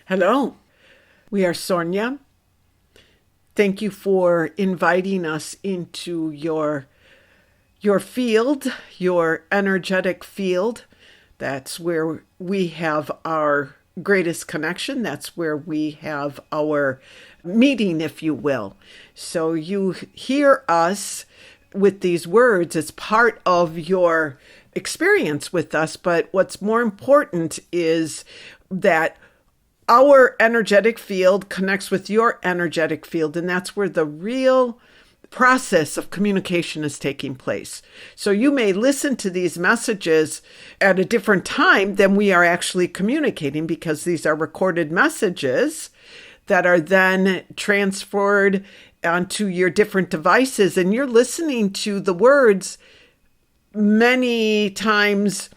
Hello, we are Sornia. Thank you for inviting us into your field, your energetic field. That's where we have our greatest connection. That's where we have our meeting, if you will. So you hear us with these words as part of your experience with us. But what's more important is that our energetic field connects with your energetic field, and that's where the real process of communication is taking place. So you may listen to these messages at a different time than we are actually communicating, because these are recorded messages that are then transferred onto your different devices, and you're listening to the words many times,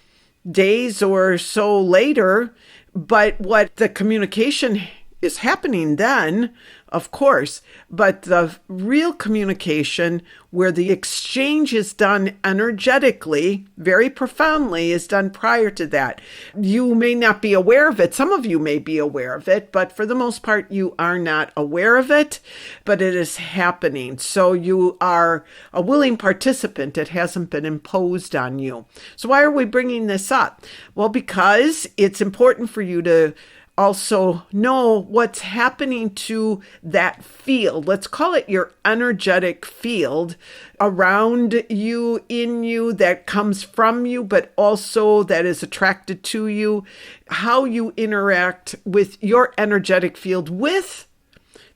days or so later. But what the communication is happening then, of course, but the real communication where the exchange is done energetically, very profoundly, is done prior to that. You may not be aware of it. Some of you may be aware of it, but for the most part, you are not aware of it, but it is happening. So you are a willing participant. It hasn't been imposed on you. So why are we bringing this up? Well, because it's important for you to also know what's happening to that field. Let's call it your energetic field around you, in you, that comes from you, but also that is attracted to you. How you interact with your energetic field with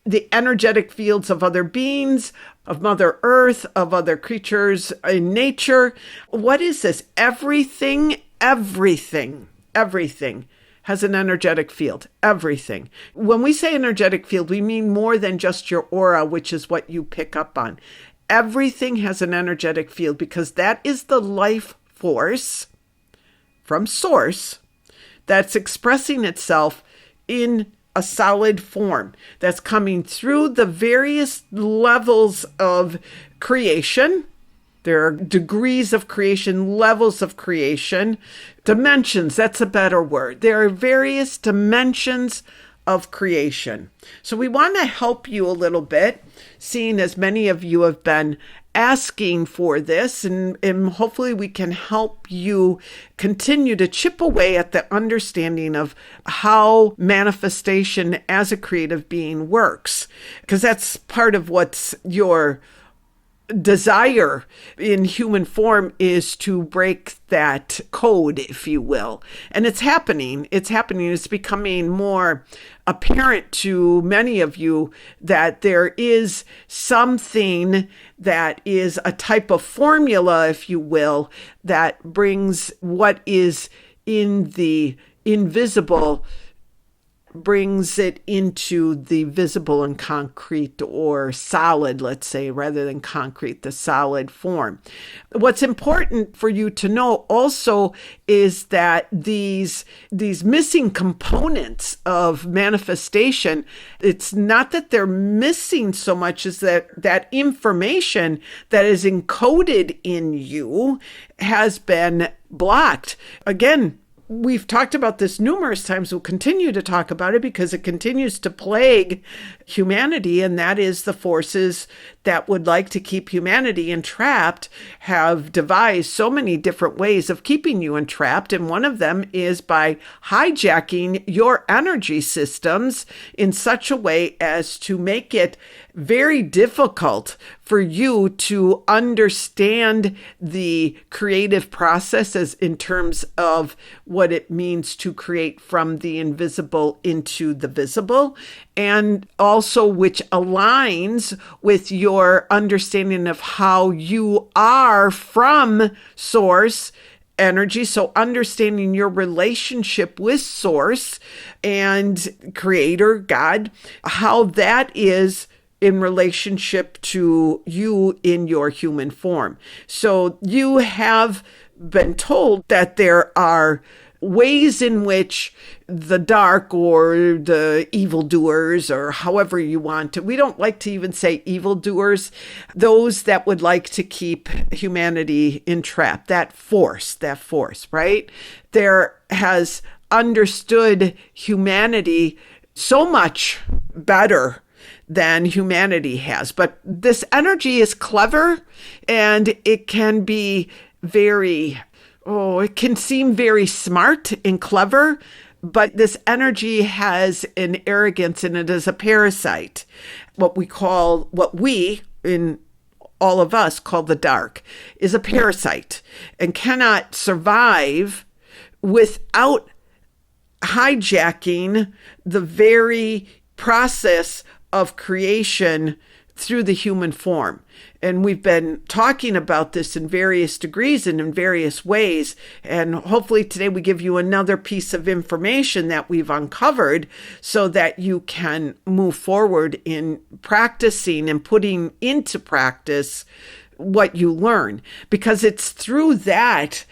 the energetic fields of other beings, of Mother Earth, of other creatures in nature. What is this? Everything has an energetic field. Everything. When we say energetic field, we mean more than just your aura, which is what you pick up on. Everything has an energetic field, because that is the life force from source that's expressing itself in a solid form, that's coming through the various levels of creation. There are degrees of creation, levels of creation, dimensions, that's a better word. There are various dimensions of creation. So we want to help you a little bit, seeing as many of you have been asking for this, and hopefully we can help you continue to chip away at the understanding of how manifestation as a creative being works, because that's part of what's your desire in human form, is to break that code, if you will. And it's happening. It's becoming more apparent to many of you that there is something that is a type of formula, if you will, that brings what is in the invisible, brings it into the visible and concrete, or solid, let's say, rather than concrete, the solid form. What's important for you to know also is that these missing components of manifestation, it's not that they're missing so much as that information that is encoded in you has been blocked. Again, we've talked about this numerous times. We'll continue to talk about it because it continues to plague humanity, and that is the forces that would like to keep humanity entrapped have devised so many different ways of keeping you entrapped, and one of them is by hijacking your energy systems in such a way as to make it very difficult for you to understand the creative processes in terms of what it means to create from the invisible into the visible, and also which aligns with your understanding of how you are from source energy. So understanding your relationship with source and creator, God, how that is in relationship to you in your human form. So you have been told that there are ways in which the dark or the evildoers, or however you want to, we don't like to even say evildoers, those that would like to keep humanity entrapped, that force, right? There has understood humanity so much better than humanity has. But this energy is clever, and it can be it can seem very smart and clever, but this energy has an arrogance, and it is a parasite. What we in all of us call the dark is a parasite, and cannot survive without hijacking the very process of creation through the human form. And we've been talking about this in various degrees and in various ways. And hopefully today we give you another piece of information that we've uncovered so that you can move forward in practicing and putting into practice what you learn, because it's through that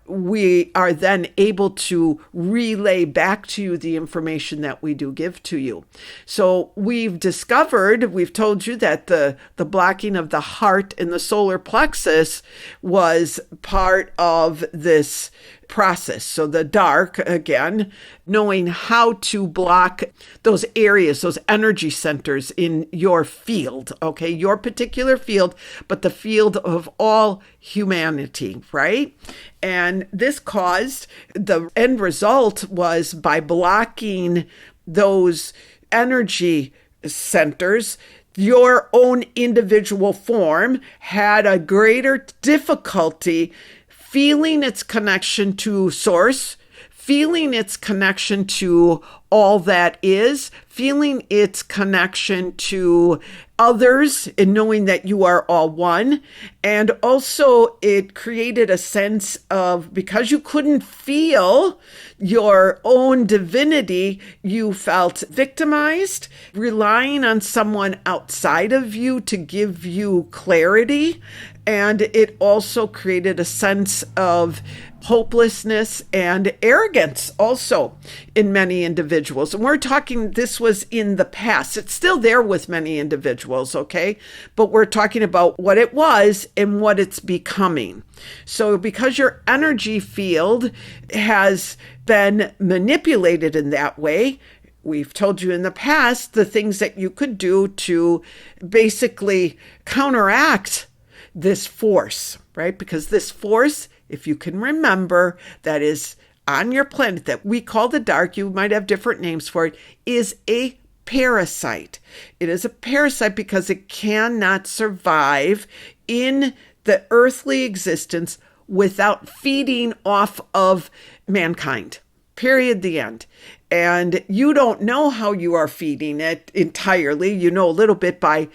we are then able to relay back to you the information that we do give to you. So we've told you that the blocking of the heart and the solar plexus was part of this process. So the dark, again, knowing how to block those areas, those energy centers in your field, okay, your particular field, but the field of all humanity, right? And this caused, the end result was, by blocking those energy centers, your own individual form had a greater difficulty feeling its connection to source, feeling its connection to all that is, feeling its connection to others, and knowing that you are all one. And also it created a sense of, because you couldn't feel your own divinity, you felt victimized, relying on someone outside of you to give you clarity. And it also created a sense of hopelessness and arrogance also in many individuals. And we're talking, this was in the past. It's still there with many individuals, okay? But we're talking about what it was and what it's becoming. So because your energy field has been manipulated in that way, we've told you in the past the things that you could do to basically counteract this force, right? Because this force, if you can remember, that is on your planet that we call the dark, you might have different names for it, is a parasite. It is a parasite because it cannot survive in the earthly existence without feeding off of mankind. Period. The end. And you don't know how you are feeding it entirely. You know a little bit by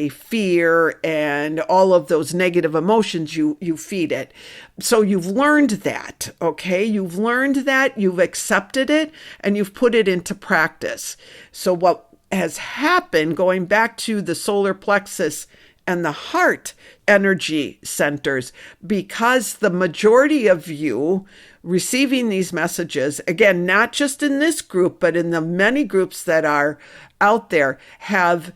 fear and all of those negative emotions you feed it. So you've learned that, okay? You've learned that, you've accepted it, and you've put it into practice. So what has happened, going back to the solar plexus and the heart energy centers, because the majority of you receiving these messages, again, not just in this group, but in the many groups that are out there, have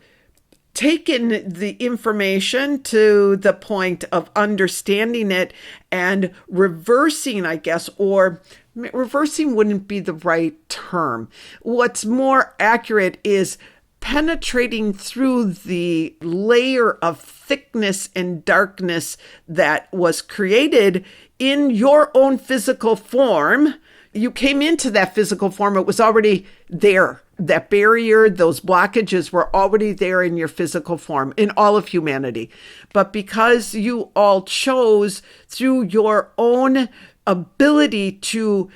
taken the information to the point of understanding it and reversing, I guess, or reversing wouldn't be the right term. What's more accurate is penetrating through the layer of thickness and darkness that was created in your own physical form. You came into that physical form, it was already there. That barrier, those blockages were already there in your physical form, in all of humanity. But because you all chose through your own ability to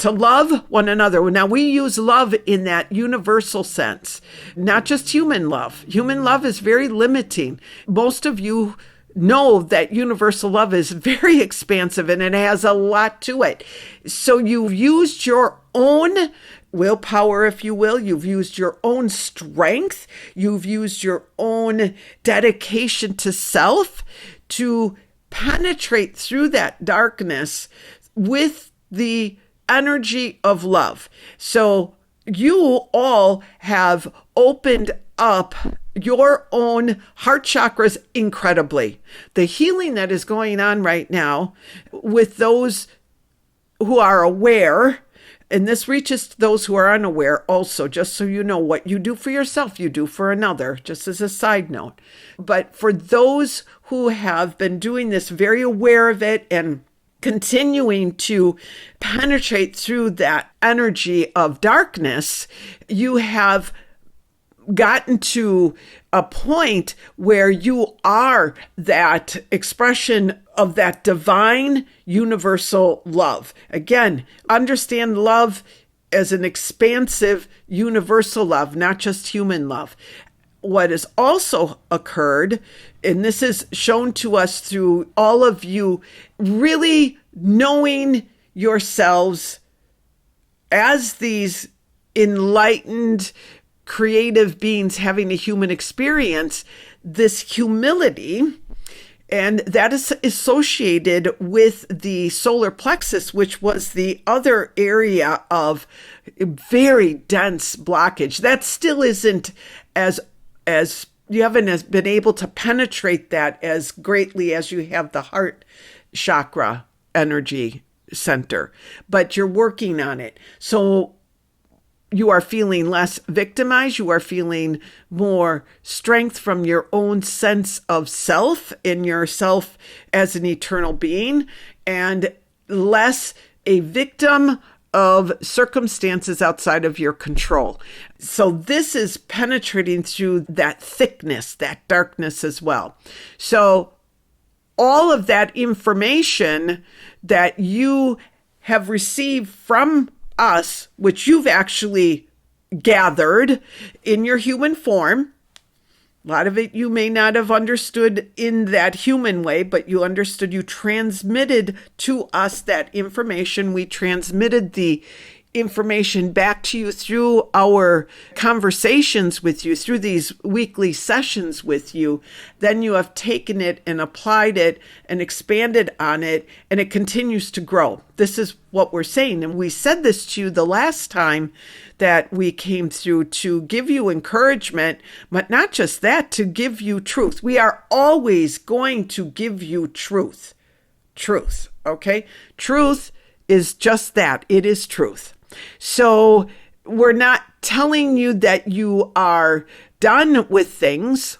love one another. Now, we use love in that universal sense, not just human love. Human love is very limiting. Most of you know that universal love is very expansive and it has a lot to it. So you've used your own willpower, if you will. You've used your own strength. You've used your own dedication to self to penetrate through that darkness with the energy of love. So you all have opened up your own heart chakras incredibly. The healing that is going on right now with those who are aware And this reaches to those who are unaware also, just so you know, what you do for yourself, you do for another, just as a side note. But for those who have been doing this, very aware of it and continuing to penetrate through that energy of darkness, you have gotten to a point where you are that expression of that divine universal love. Again, understand love as an expansive universal love, not just human love. What has also occurred, and this is shown to us through all of you really knowing yourselves as these enlightened, creative beings having a human experience, this humility, and that is associated with the solar plexus, which was the other area of very dense blockage. That still isn't as you haven't been able to penetrate that as greatly as you have the heart chakra energy center, but you're working on it. So you are feeling less victimized. You are feeling more strength from your own sense of self in yourself as an eternal being, and less a victim of circumstances outside of your control. So this is penetrating through that thickness, that darkness as well. So all of that information that you have received from us, which you've actually gathered in your human form. A lot of it you may not have understood in that human way, but you understood, you transmitted to us that information. We transmitted the information back to you through our conversations with you, through these weekly sessions with you. Then you have taken it and applied it and expanded on it, and it continues to grow. This is what we're saying. And we said this to you the last time that we came through, to give you encouragement, but not just that, to give you truth. We are always going to give you truth. Truth, okay? Truth is just that. It is truth. So we're not telling you that you are done with things,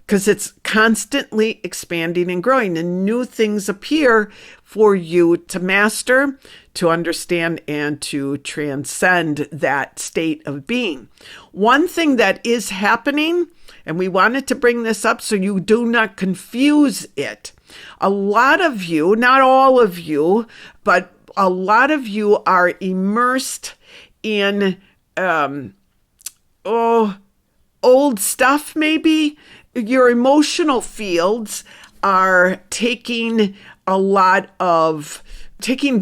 because it's constantly expanding and growing, and new things appear for you to master, to understand, and to transcend that state of being. One thing that is happening, and we wanted to bring this up so you do not confuse it. A lot of you, not all of you, but a lot of you are immersed in old stuff, maybe. Your emotional fields are taking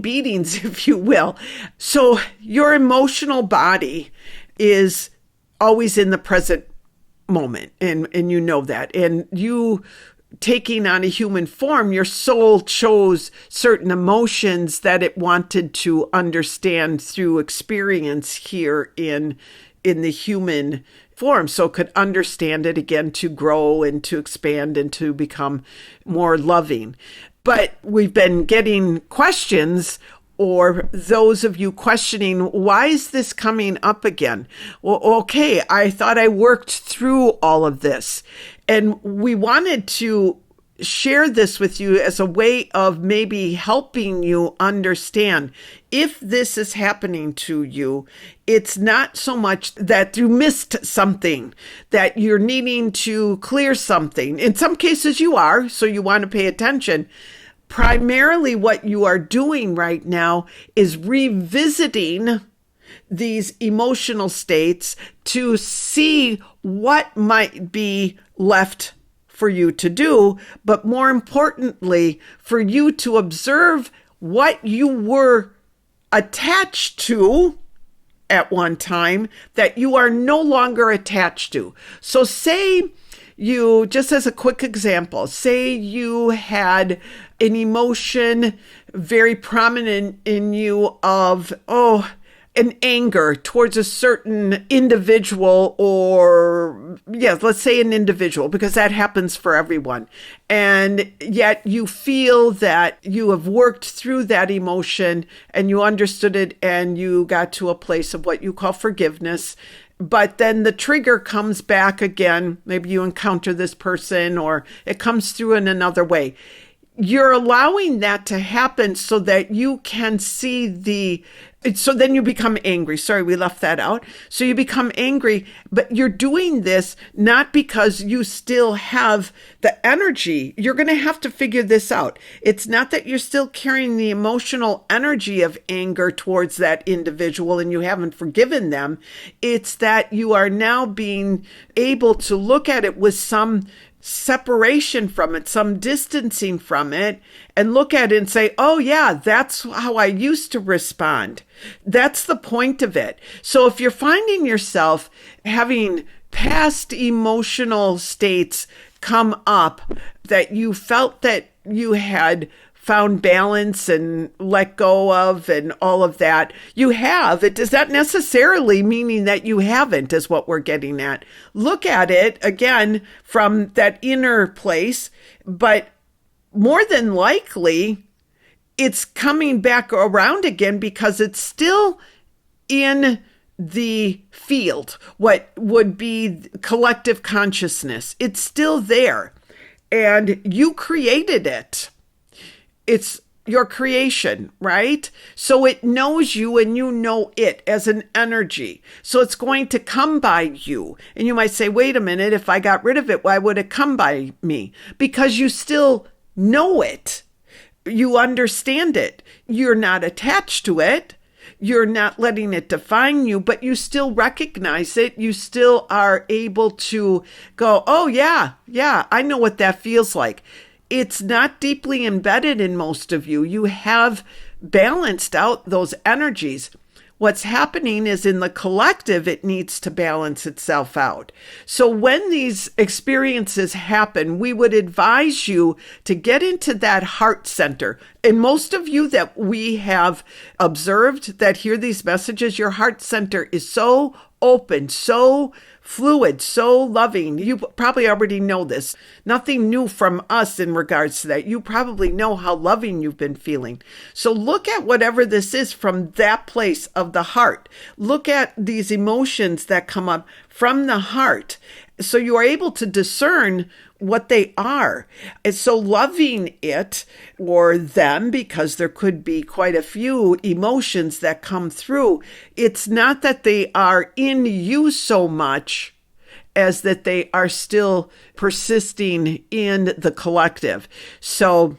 beatings, if you will. So your emotional body is always in the present moment, and you know that. And you taking on a human form, your soul chose certain emotions that it wanted to understand through experience here in the human form, so it could understand it again, to grow and to expand and to become more loving. But we've been getting questions, or those of you questioning, why is this coming up again? Well, okay, I thought I worked through all of this. And we wanted to share this with you as a way of maybe helping you understand, if this is happening to you, it's not so much that you missed something, that you're needing to clear something. In some cases you are, so you want to pay attention. Primarily what you are doing right now is revisiting these emotional states to see what might be left for you to do, but more importantly, for you to observe what you were attached to at one time that you are no longer attached to. So say you, just as a quick example, say you had an emotion very prominent in you of, an anger towards a certain individual, or let's say an individual, because that happens for everyone. And yet you feel that you have worked through that emotion and you understood it and you got to a place of what you call forgiveness. But then the trigger comes back again. Maybe you encounter this person or it comes through in another way. You're allowing that to happen so that you can see so then you become angry. Sorry, we left that out. So you become angry, but you're doing this not because you still have the energy. You're going to have to figure this out. It's not that you're still carrying the emotional energy of anger towards that individual and you haven't forgiven them. It's that you are now being able to look at it with some separation from it, some distancing from it, and look at it and say, oh yeah, that's how I used to respond. That's the point of it. So if you're finding yourself having past emotional states come up that you felt that you had found balance and let go of and all of that, you have. It does not necessarily meaning that you haven't, is what we're getting at. Look at it again from that inner place, but more than likely it's coming back around again because it's still in the field, what would be collective consciousness. It's still there and you created it. It's your creation, right? So it knows you and you know it as an energy. So it's going to come by you. And you might say, wait a minute, if I got rid of it, why would it come by me? Because you still know it. You understand it. You're not attached to it. You're not letting it define you, but you still recognize it. You still are able to go, oh yeah, I know what that feels like. It's not deeply embedded in most of you. You have balanced out those energies. What's happening is in the collective, it needs to balance itself out. So when these experiences happen, we would advise you to get into that heart center. And most of you that we have observed that hear these messages, your heart center is so open, so fluid, so loving. You probably already know this. Nothing new from us in regards to that. You probably know how loving you've been feeling. So look at whatever this is from that place of the heart. Look at these emotions that come up from the heart. So you are able to discern what they are. And so loving it or them, because there could be quite a few emotions that come through, it's not that they are in you so much as that they are still persisting in the collective. So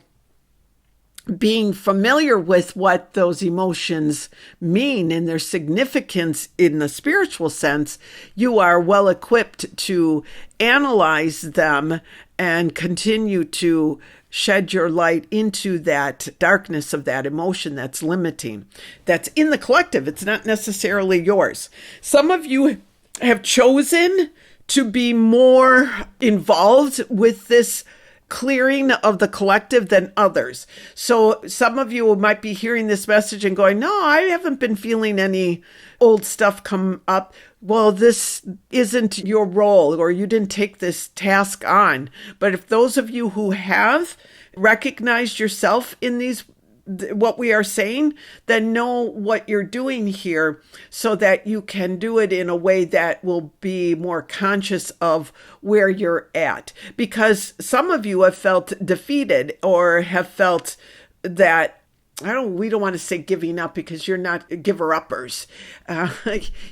being familiar with what those emotions mean and their significance in the spiritual sense, you are well equipped to analyze them and continue to shed your light into that darkness of that emotion that's limiting. That's in the collective. It's not necessarily yours. Some of you have chosen to be more involved with this clearing of the collective than others. So some of you might be hearing this message and going, no, I haven't been feeling any old stuff come up. Well, this isn't your role, or you didn't take this task on. But if those of you who have recognized yourself in these, what we are saying, then know what you're doing here so that you can do it in a way that will be more conscious of where you're at. Because some of you have felt defeated or have felt that, we don't want to say giving up because you're not giver-uppers.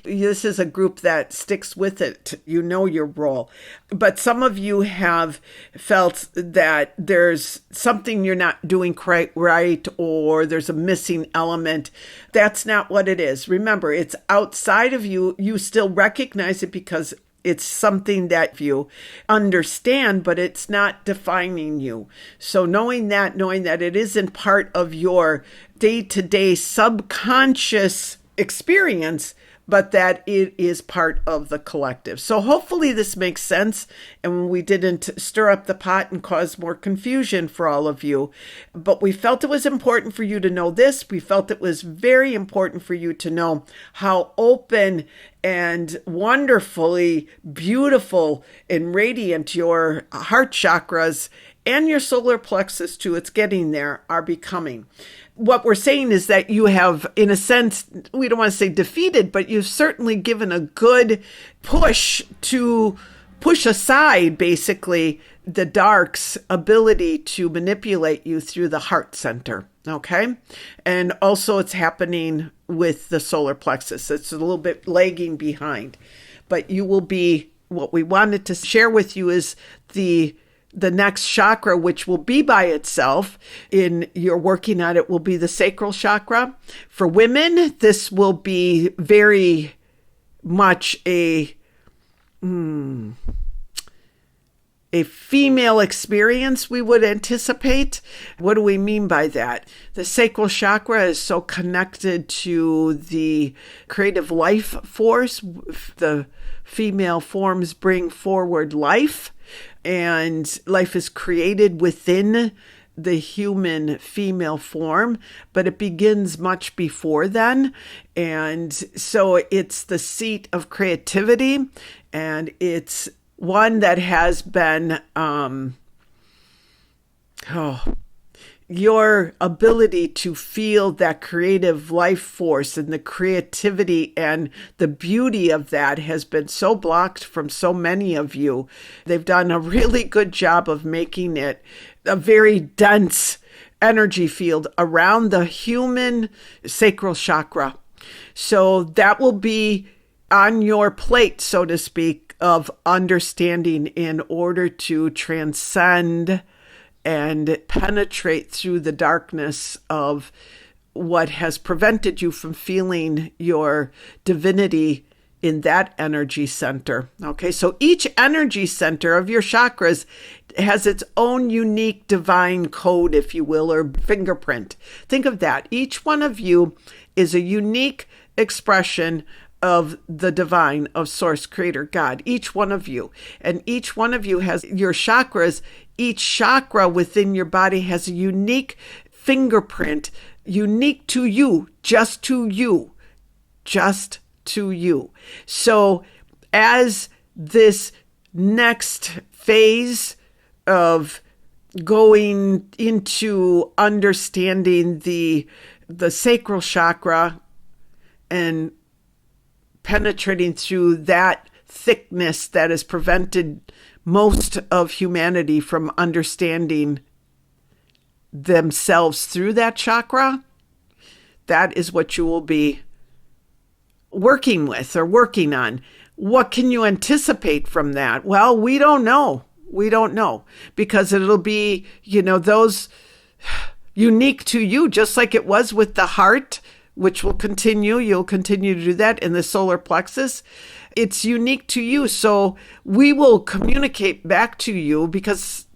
This is a group that sticks with it. You know your role. But some of you have felt that there's something you're not doing quite right, or there's a missing element. That's not what it is. Remember, it's outside of you. You still recognize it because it's something that you understand, but it's not defining you. So knowing that it isn't part of your day-to-day subconscious experience, but that it is part of the collective. So hopefully this makes sense and we didn't stir up the pot and cause more confusion for all of you. But we felt it was important for you to know this. We felt it was very important for you to know how open and wonderfully beautiful and radiant your heart chakras and your solar plexus too, it's getting there, are becoming. What we're saying is that you have, in a sense, we don't want to say defeated, but you've certainly given a good push to push aside, basically, the dark's ability to manipulate you through the heart center, okay? And also it's happening with the solar plexus. It's a little bit lagging behind. But you will be, what we wanted to share with you is the next chakra, which will be by itself in your working on it, will be the sacral chakra. For women, this will be very much a female experience, we would anticipate. What do we mean by that? The sacral chakra is so connected to the creative life force. The female forms bring forward life, and life is created within the human female form, but it begins much before then. And so it's the seat of creativity, and it's one that has been your ability to feel that creative life force and the creativity and the beauty of that has been so blocked from so many of you. They've done a really good job of making it a very dense energy field around the human sacral chakra. So that will be on your plate, so to speak, of understanding in order to transcend and penetrate through the darkness of what has prevented you from feeling your divinity in that energy center. Okay, so each energy center of your chakras has its own unique divine code, if you will, or fingerprint. Think of that. Each one of you is a unique expression of the divine, of source, creator, God, each one of you. And each one of you has your chakras. Each chakra within your body has a unique fingerprint, unique to you, just to you, just to you. So as this next phase of going into understanding the sacral chakra and penetrating through that thickness that has prevented most of humanity from understanding themselves through that chakra, that is what you will be working with or working on. What can you anticipate from that? Well, we don't know. We don't know, because it'll be, those unique to you, just like it was with the heart, which will continue. You'll continue to do that in the solar plexus. It's unique to you. So we will communicate back to you, because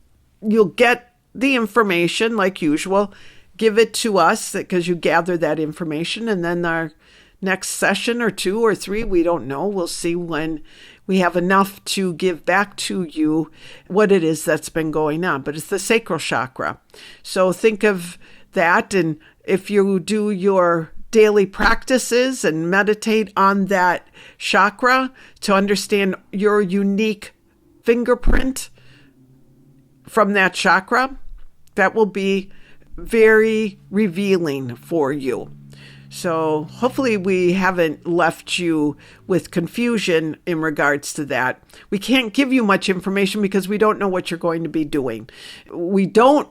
you'll get the information like usual. Give it to us because you gather that information. And then our next session or 2 or 3, we don't know. We'll see when we have enough to give back to you what it is that's been going on. But it's the sacral chakra. So think of that. And if you do your daily practices and meditate on that chakra to understand your unique fingerprint from that chakra, that will be very revealing for you. So hopefully we haven't left you with confusion in regards to that. We can't give you much information because we don't know what you're going to be doing. We don't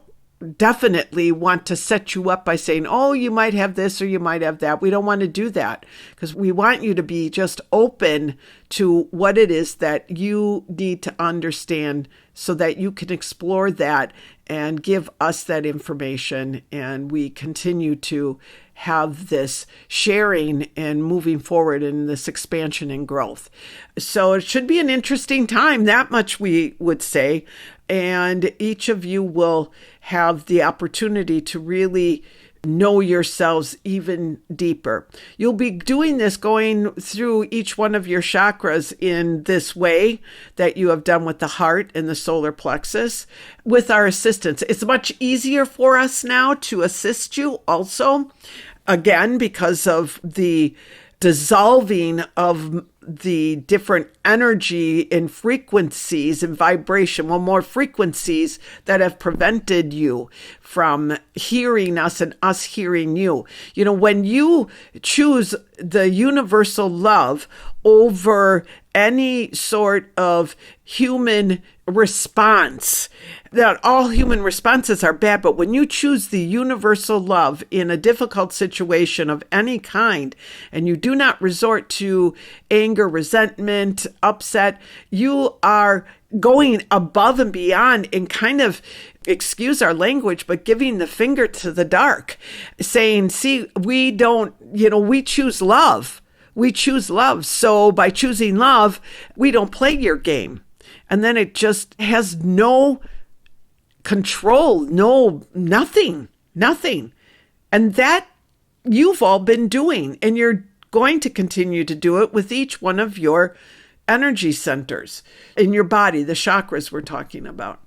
definitely want to set you up by saying, oh, you might have this or you might have that. We don't want to do that, because we want you to be just open to what it is that you need to understand so that you can explore that and give us that information. And we continue to have this sharing and moving forward in this expansion and growth. So it should be an interesting time, that much we would say. And each of you will have the opportunity to really know yourselves even deeper. You'll be doing this, going through each one of your chakras in this way that you have done with the heart and the solar plexus with our assistance. It's much easier for us now to assist you also, again, because of the dissolving of the different energy and frequencies and vibration, more frequencies that have prevented you from hearing us and us hearing you. You know, when you choose the universal love over any sort of human response, that all human responses are bad, but when you choose the universal love in a difficult situation of any kind, and you do not resort to anger, resentment, upset, you are going above and beyond and kind of, excuse our language, but giving the finger to the dark, saying, see, we choose love. We choose love. So by choosing love, we don't play your game. And then it just has no control, nothing. And that you've all been doing, and you're going to continue to do it with each one of your energy centers in your body, the chakras we're talking about.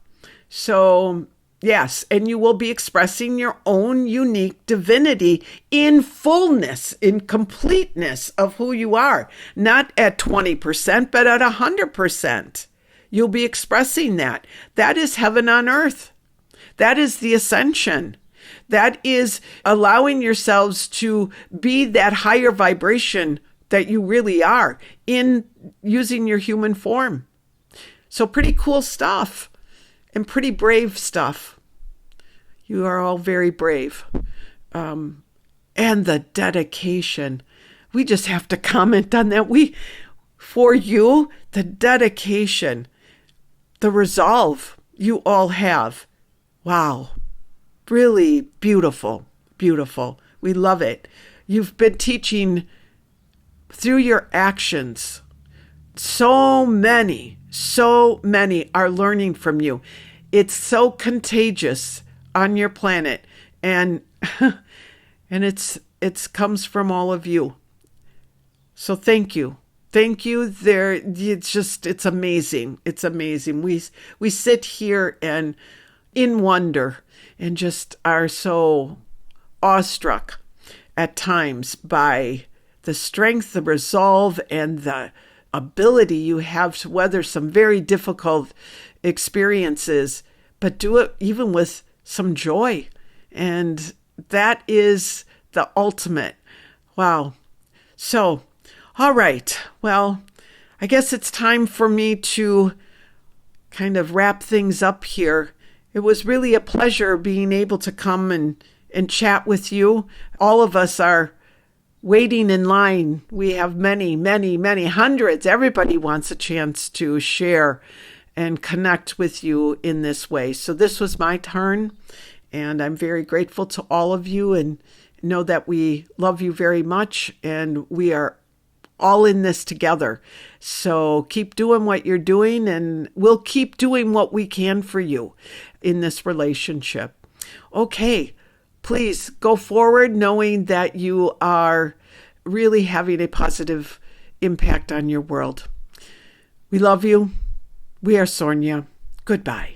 So yes, and you will be expressing your own unique divinity in fullness, in completeness of who you are, not at 20%, but at 100%. You'll be expressing that. That is heaven on earth. That is the ascension. That is allowing yourselves to be that higher vibration that you really are in using your human form. So pretty cool stuff and pretty brave stuff. You are all very brave. And the dedication. We just have to comment on that. For you, the dedication, the resolve you all have. Wow. Really beautiful, beautiful. We love it. You've been teaching through your actions. So many are learning from you. It's so contagious on your planet. And it's comes from all of you. So thank you. Thank you. It's amazing. It's amazing. We sit here and in wonder and just are so awestruck at times by the strength, the resolve, and the ability you have to weather some very difficult experiences, but do it even with some joy. And that is the ultimate. Wow. So, all right. Well, I guess it's time for me to kind of wrap things up here. It was really a pleasure being able to come and chat with you. All of us are waiting in line. We have many, hundreds. Everybody wants a chance to share and connect with you in this way. So this was my turn, and I'm very grateful to all of you and know that we love you very much, and we are all in this together. So keep doing what you're doing, and we'll keep doing what we can for you in this relationship. Okay, please go forward knowing that you are really having a positive impact on your world. We love you. We are Sornia. Goodbye.